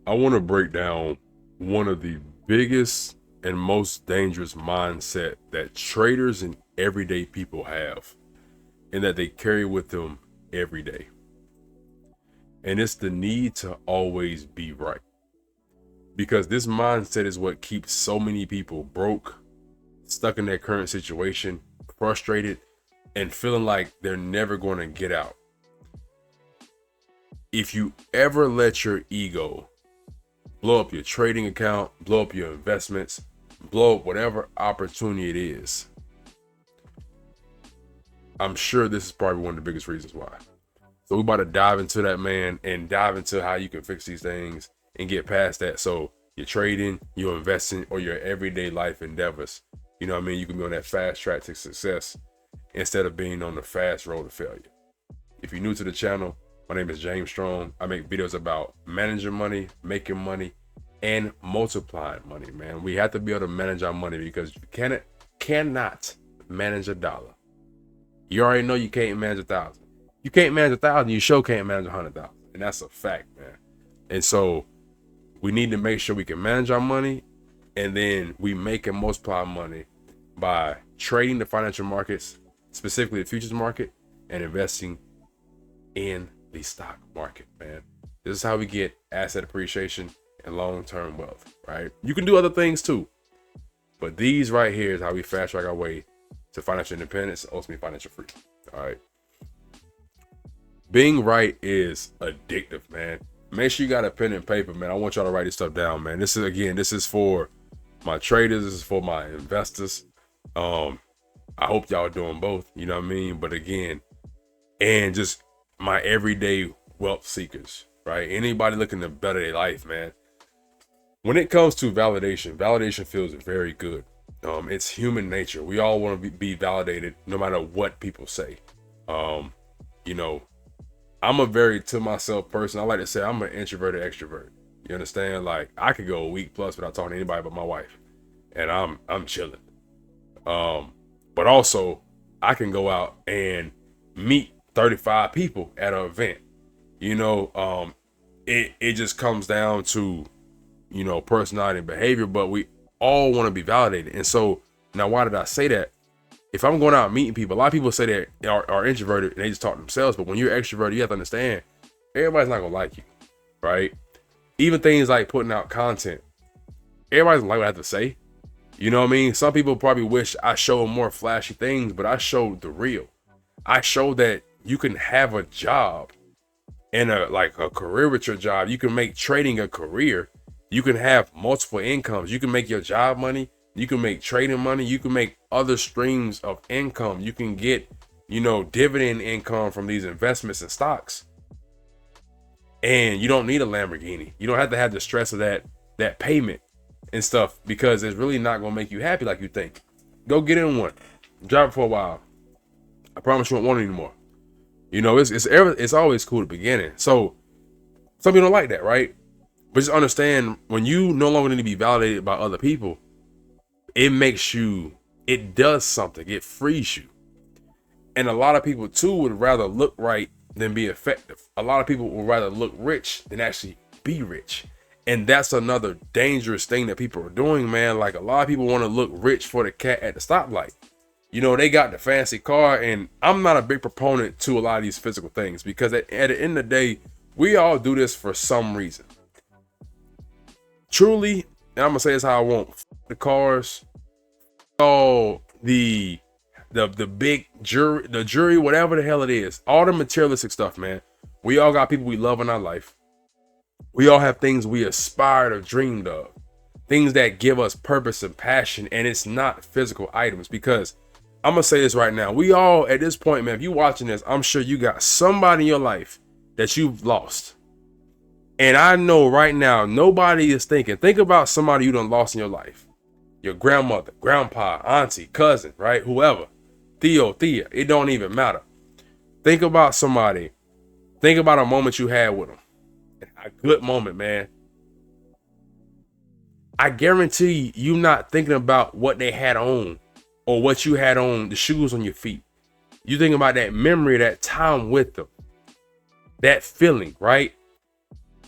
I want to break down one of the biggest and most dangerous mindset that traders and everyday people have and that they carry with them every day. And it's the need to always be right. Because this mindset is what keeps so many people broke, stuck in their current situation, frustrated, and feeling like they're never going to get out. If you ever let your ego blow up your trading account, blow up your investments, blow up whatever opportunity it is, I'm sure this is probably one of the biggest reasons why. So we're about to dive into that, man, and dive into how you can fix these things and get past that. So you're trading, you're investing, or your everyday life endeavors, you know what I mean? You can be on that fast track to success instead of being on the fast road to failure. If you're new to the channel, my name is James Strong. I make videos about managing money, making money, and multiplying money, man. We have to be able to manage our money because you cannot manage a dollar. You already know you can't manage 1,000. You can't manage 1,000, you sure can't manage 100,000. And that's a fact, man. And so we need to make sure we can manage our money, and then we make and multiply money by trading the financial markets, specifically the futures market, and investing in the stock market, man. This is how we get asset appreciation and long-term wealth, right? You can do other things too, but these right here is how we fast track our way to financial independence, ultimately financial freedom. All right. Being right is addictive, man. Make sure you got a pen and paper, man. I want y'all to write this stuff down, man. This is for my traders. This is for my investors. I hope y'all doing both, you know what I mean? But again, and just my everyday wealth seekers, right? Anybody looking to better their life, man. When it comes to validation feels very good. It's human nature. We all want to be validated no matter what people say. You know, I'm a very to myself person. I like to say I'm an introverted extrovert. You understand? Like I could go a week plus without talking to anybody but my wife, and I'm chilling. But also I can go out and meet 35 people at an event. You know, it just comes down to, you know, personality and behavior, but we all want to be validated. And so now, why did I say that? If I'm going out meeting people, a lot of people say they are introverted and they just talk to themselves. But when you're extroverted, you have to understand everybody's not gonna like you, right? Even things like putting out content, everybody's gonna like what I have to say. You know what I mean? Some people probably wish I showed more flashy things, but I showed the real. I showed that you can have a job and a career with your job. You can make trading a career. You can have multiple incomes. You can make your job money. You can make trading money. You can make other streams of income. You can get, you know, dividend income from these investments and stocks. And you don't need a Lamborghini. You don't have to have the stress of that payment and stuff, because it's really not going to make you happy like you think. Go get in one. Drive it for a while. I promise you won't want it anymore. You know, it's always cool at the beginning. So some people don't like that, right? But just understand, when you no longer need to be validated by other people, it does something. It frees you. And a lot of people too would rather look right than be effective. A lot of people would rather look rich than actually be rich. And that's another dangerous thing that people are doing, man. Like a lot of people want to look rich for the cat at the stoplight. You know, they got the fancy car, and I'm not a big proponent to a lot of these physical things, because at the end of the day, we all do this for some reason. Truly, and I'm gonna say this how I want. The cars, all the big jury, whatever the hell it is, all the materialistic stuff, man. We all got people we love in our life. We all have things we aspired or dreamed of, things that give us purpose and passion, and it's not physical items. Because I'm gonna say this right now, we all at this point, man, if you watching this, I'm sure you got somebody in your life that you've lost. And I know right now, nobody is thinking. Think about somebody you done lost in your life. Your grandmother, grandpa, auntie, cousin, right? Whoever. Theo, Thea. It don't even matter. Think about somebody. Think about a moment you had with them. A good moment, man. I guarantee you not thinking about what they had on or what you had on, the shoes on your feet. You think about that memory, that time with them. That feeling, right?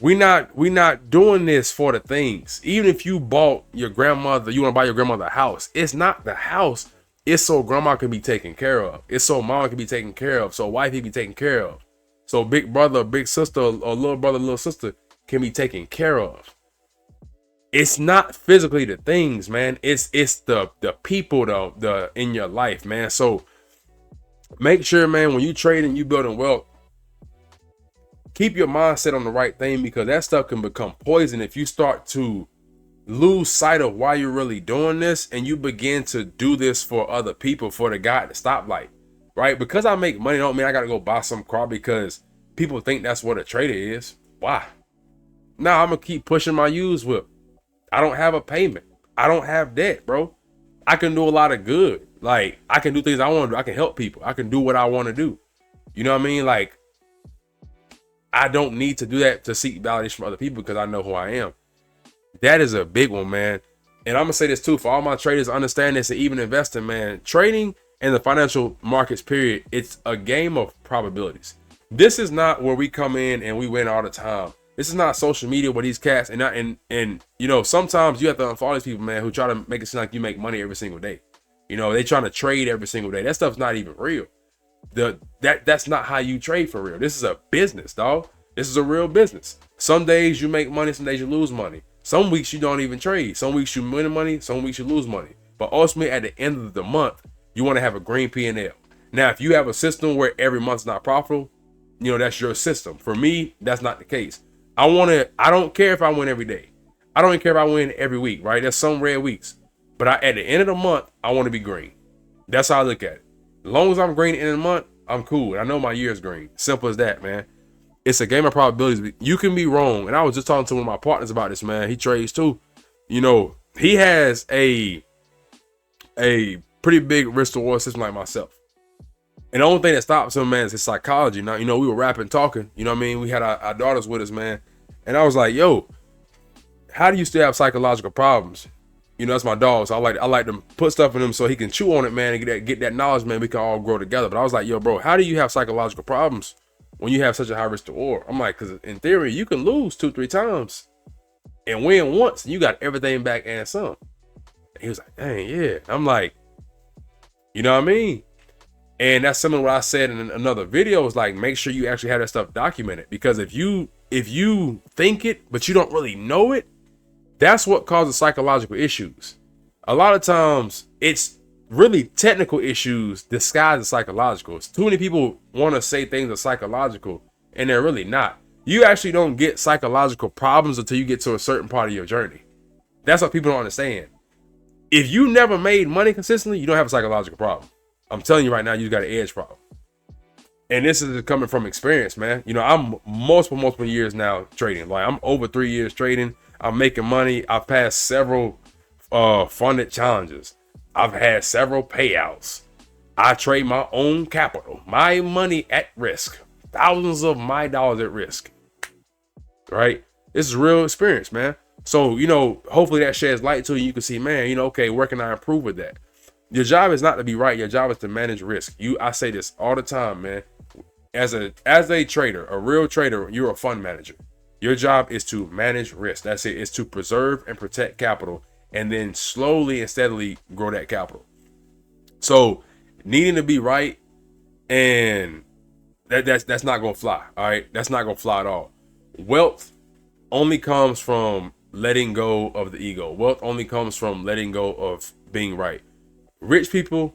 We not doing this for the things. Even if you bought your grandmother, you want to buy your grandmother a house. It's not the house. It's so grandma can be taken care of. It's so mama can be taken care of. So wife can be taken care of. So big brother, big sister, or little brother, little sister can be taken care of. It's not physically the things, man. It's the people, the in your life, man. So make sure, man, when you trading, you building wealth, keep your mindset on the right thing, because that stuff can become poison if you start to lose sight of why you're really doing this, and you begin to do this for other people, for the guy at the stoplight, right? Because I make money don't mean I gotta go buy some car because people think that's what a trader is. Why? Now I'm gonna keep pushing my used whip. I don't have a payment. I don't have debt, bro. I can do a lot of good. Like, I can do things I want to do. I can help people. I can do what I want to do. You know what I mean? Like, I don't need to do that to seek validation from other people because I know who I am. That is a big one, man. And I'm gonna say this too, for all my traders, understand this, and even investing, man. Trading in the financial markets, period, it's a game of probabilities. This is not where we come in and we win all the time. This is not social media where these cats and you know, sometimes you have to unfollow these people, man, who try to make it seem like you make money every single day. You know, they trying to trade every single day. That stuff's not even real. That's not how you trade for real. This is a business, dog. This is a real business. Some days you make money, some days you lose money. Some weeks you don't even trade. Some weeks you win money, some weeks you lose money. But ultimately, at the end of the month, you want to have a green P&L. Now, if you have a system where every month's not profitable, you know, that's your system. For me, that's not the case. I don't care if I win every day. I don't even care if I win every week, right? There's some rare weeks. But at the end of the month, I want to be green. That's how I look at it. As long as I'm green at the end of the month, I'm cool. I know my year's green. Simple as that, man. It's a game of probabilities. You can be wrong. And I was just talking to one of my partners about this, man. He trades too. You know, he has a pretty big risk to reward system like myself. And the only thing that stops him, man, is his psychology. Now, you know, we were rapping, talking. You know what I mean? We had our daughters with us, man. And I was like, yo, how do you still have psychological problems? You know, that's my dog. So I like to put stuff in him so he can chew on it, man, and get that knowledge, man. We can all grow together. But I was like, yo, bro, how do you have psychological problems when you have such a high risk to reward? I'm like, because in theory, you can lose 2-3 times and win once, and you got everything back and some. And he was like, dang, yeah. I'm like, you know what I mean? And that's similar to what I said in another video, is like, make sure you actually have that stuff documented. Because if you think it, but you don't really know it, that's what causes psychological issues. A lot of times it's really technical issues disguised as psychological. Too many people want to say things are psychological and they're really not. You actually don't get psychological problems until you get to a certain part of your journey. That's what people don't understand. If you never made money consistently, you don't have a psychological problem. I'm telling you right now, you got an edge problem. And this is coming from experience, man. You know, I'm multiple years now trading. Like, I'm over 3 years trading. I'm making money. I've passed several funded challenges. I've had several payouts. I trade my own capital, my money at risk, thousands of my dollars at risk. Right? This is real experience, man. So, you know, hopefully that sheds light to you. You can see, man, you know, okay, where can I improve with that? Your job is not to be right. Your job is to manage risk. I say this all the time, man. As a trader, a real trader, you're a fund manager. Your job is to manage risk. That's it. It's to preserve and protect capital, and then slowly and steadily grow that capital. So needing to be right, and that's not gonna fly. All right, that's not gonna fly at all. Wealth only comes from letting go of the ego. Wealth only comes from letting go of being right. Rich people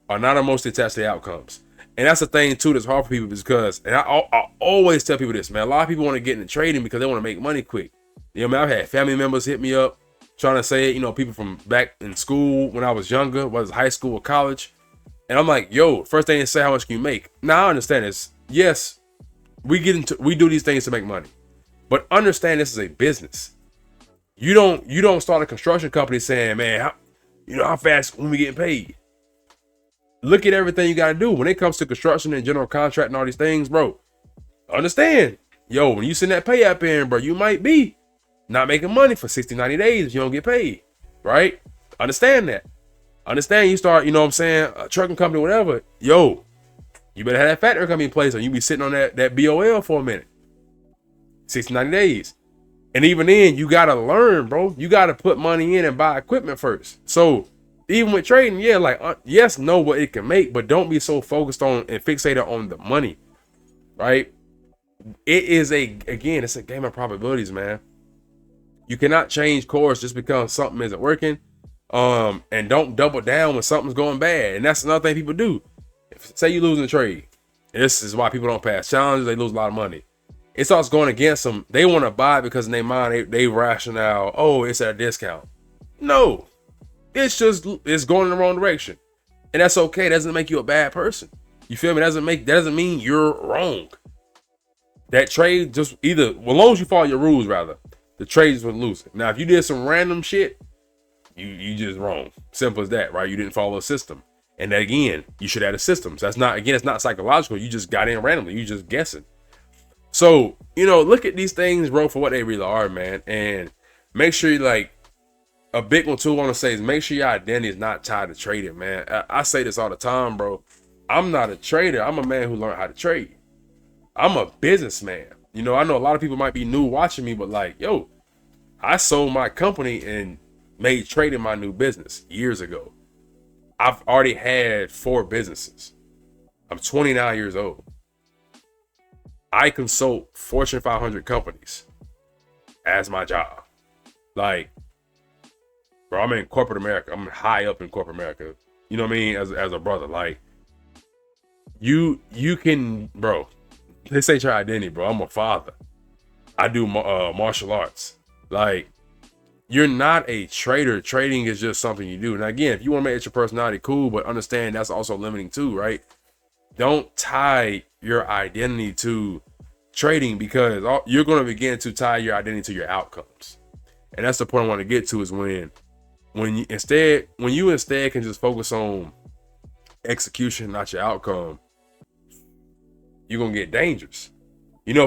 are not emotionally attached to the outcomes. And that's the thing too that's hard for people, because, and I always tell people this, man, a lot of people want to get into trading because they want to make money quick. You know, man, I've had family members hit me up trying to say, you know, people from back in school when I was younger, whether it's high school or college. And I'm like, yo, first thing they say, how much can you make? Now I understand this. Yes, we do these things to make money, but understand this is a business. You don't start a construction company saying, man, how fast when we getting paid? Look at everything you got to do when it comes to construction and general contract and all these things, bro. Understand, yo, when you send that pay app in, bro, you might be not making money for 60, 90 days if you don't get paid, right? Understand that. Understand, you start, you know what I'm saying, a trucking company, whatever, yo, you better have that factory company in place, or you be sitting on that BOL for a minute. 60, 90 days. And even then, you got to learn, bro. You got to put money in and buy equipment first. So even with trading, yeah, like, yes, know what it can make, but don't be so focused on and fixated on the money, right? It is again, it's a game of probabilities, man. You cannot change course just because something isn't working. And don't double down when something's going bad. And that's another thing people do. Say you lose in a trade. And this is why people don't pass challenges. They lose a lot of money. It starts going against them. They want to buy it because in their mind, they rationale, oh, it's at a discount. No, it's going in the wrong direction. And that's okay. It doesn't make you a bad person. You feel me? That doesn't mean you're wrong. That trade just as long as you follow your rules, rather, the trade just would lose it. Now, if you did some random shit, you just wrong. Simple as that, right? You didn't follow a system. And again, you should add a system. So it's not psychological. You just got in randomly. You just guessing. So, look at these things, bro, for what they really are, man. And make sure a big one too, I want to say is make sure your identity is not tied to trading, man. I say this all the time, bro. I'm not a trader. I'm a man who learned how to trade. I'm a businessman. I know a lot of people might be new watching me, but I sold my company and made trading my new business years ago. I've already had 4 businesses. I'm 29 years old. I consult Fortune 500 companies as my job. Bro, I'm in corporate America. I'm high up in corporate America. You know what I mean? As a brother, you can, bro. This ain't your identity, bro. I'm a father. I do martial arts. You're not a trader. Trading is just something you do. Now, again, if you want to make it your personality, cool, but understand that's also limiting too, right? Don't tie your identity to trading because you're going to begin to tie your identity to your outcomes. And that's the point I want to get to is when you instead can just focus on execution, not your outcome, you're going to get dangerous.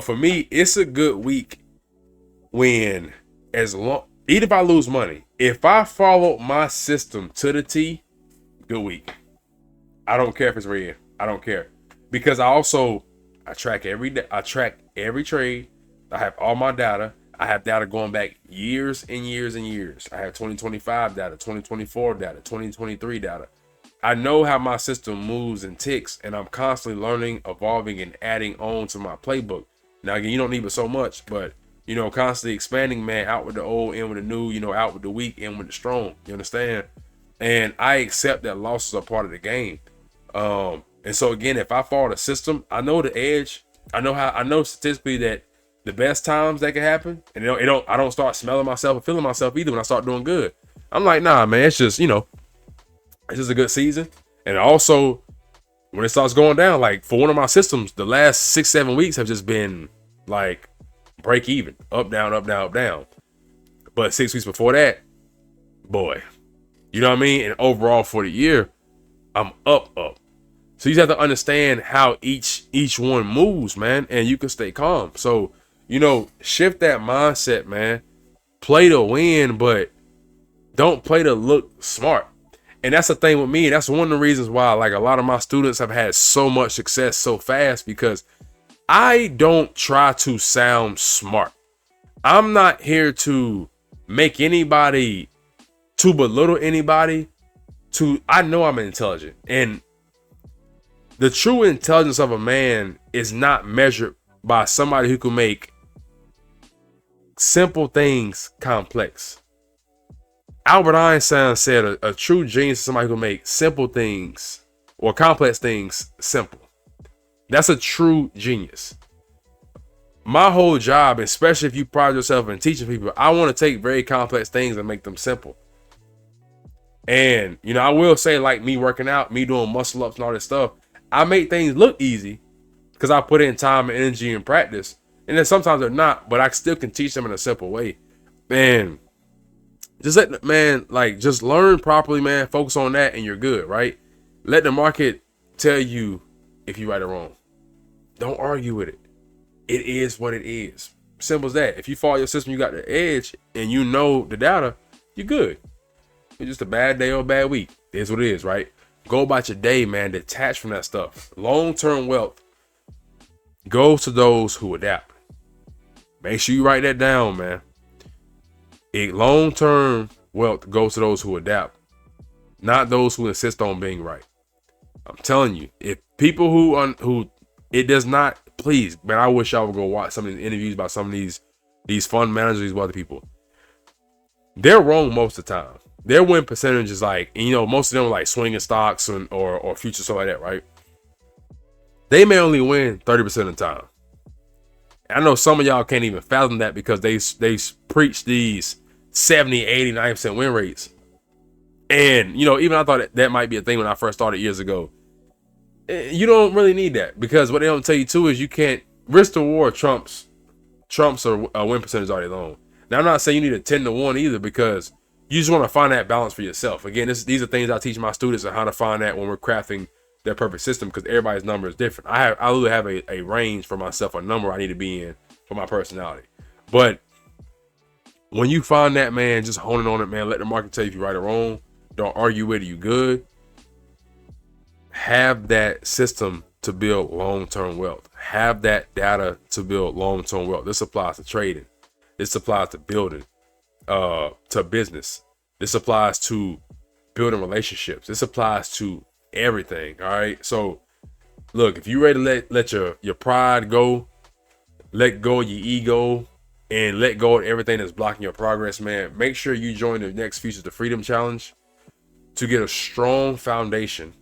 For me, it's a good week when even if I lose money, if I follow my system to the T, good week. I don't care if it's red. I don't care. Because I track every day. I track every trade. I have all my data. I have data going back years and years and years. I have 2025 data, 2024 data, 2023 data. I know how my system moves and ticks, and I'm constantly learning, evolving, and adding on to my playbook. Now, again, you don't need it so much, but constantly expanding, man, out with the old, in with the new, out with the weak, in with the strong. You understand? And I accept that losses are part of the game. And so again, if I follow the system, I know the edge. I know statistically that the best times that can happen, and I don't start smelling myself or feeling myself either when I start doing good. I'm like, nah, man, it's just, it's just a good season. And also when it starts going down, for one of my systems, the last 6-7 weeks have just been break even, up, down, up, down, up, down. But 6 weeks before that, boy, you know what I mean? And overall for the year, I'm up. So you just have to understand how each one moves, man, and you can stay calm. So, shift that mindset, man. Play to win, but don't play to look smart. And that's the thing with me. That's one of the reasons why, a lot of my students have had so much success so fast, because I don't try to sound smart. I'm not here to make anybody, to belittle anybody. I know I'm intelligent, and the true intelligence of a man is not measured by somebody who can make simple things complex. Albert Einstein said a true genius is somebody who can make simple things or complex things simple. That's a true genius. My whole job, especially if you pride yourself in teaching people, I want to take very complex things and make them simple. And, I will say, me working out, me doing muscle ups and all this stuff, I make things look easy because I put in time and energy and practice. And then sometimes they're not, but I still can teach them in a simple way. Man, just just learn properly, man. Focus on that and you're good, right? Let the market tell you if you're right or wrong. Don't argue with it. It is what it is. Simple as that. If you follow your system, you got the edge and you know the data, you're good. It's just a bad day or a bad week. It is what it is, right? Go about your day, man. Detach from that stuff. Long-term wealth goes to those who adapt. Make sure you write that down, man. Long-term wealth goes to those who adapt, not those who insist on being right. I'm telling you, if people who it does not, please, man, I wish I would go watch some of these interviews by some of these fund managers, these other people. They're wrong most of the time. Their win percentage is like, and, you know, most of them are like swinging stocks or futures, stuff like that, right? They may only win 30% of the time. I know some of y'all can't even fathom that because they preach these 70, 80, 90% win rates. And, you know, even I thought that might be a thing when I first started years ago. You don't really need that, because what they don't tell you too is you can't risk the reward trumps a win percentage all day long. Now, I'm not saying you need a 10-to-1 either, because you just want to find that balance for yourself. Again, these are things I teach my students on how to find that when we're crafting their perfect system, because everybody's number is different. I literally have a range for myself, a number I need to be in for my personality. But when you find that, man, just hone in on it, man. Let the market tell you if you're right or wrong. Don't argue with it. You good. Have that system to build long-term wealth. Have that data to build long-term wealth. This applies to trading. This applies to building, to business. This applies to building relationships. This applies to everything. All right. So look, if you're ready to let your pride go, let go of your ego, and let go of everything that's blocking your progress, man, make sure you join the next Futures to Freedom Challenge to get a strong foundation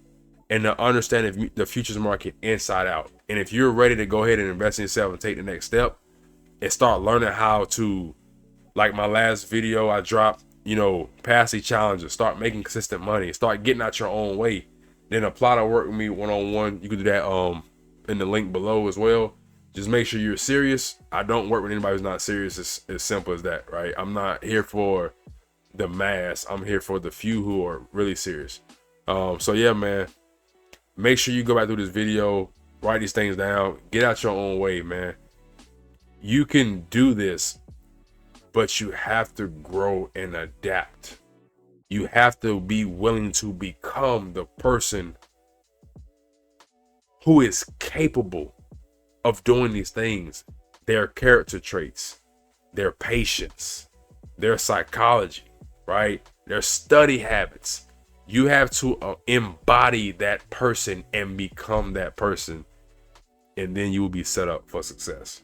and to understand the futures market inside out. And if you're ready to go ahead and invest in yourself and take the next step and start learning how to, like my last video I dropped, you know, pass these challenges, start making consistent money, start getting out your own way, then apply to work with me one-on-one. You can do that in the link below as well. Just make sure you're serious. I don't work with anybody who's not serious. It's as simple as that, right? I'm not here for the mass. I'm here for the few who are really serious. So yeah, man, make sure you go back through this video, write these things down, get out your own way, man. You can do this, but you have to grow and adapt. You have to be willing to become the person who is capable of doing these things. Their character traits, their patience, their psychology, right? Their study habits. You have to embody that person and become that person, and then you will be set up for success.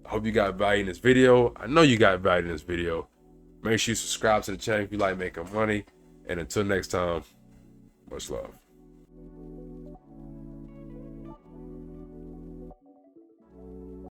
I hope you got value in this video. I know you got value in this video. Make sure you subscribe to the channel if you like making money. And until next time, much love.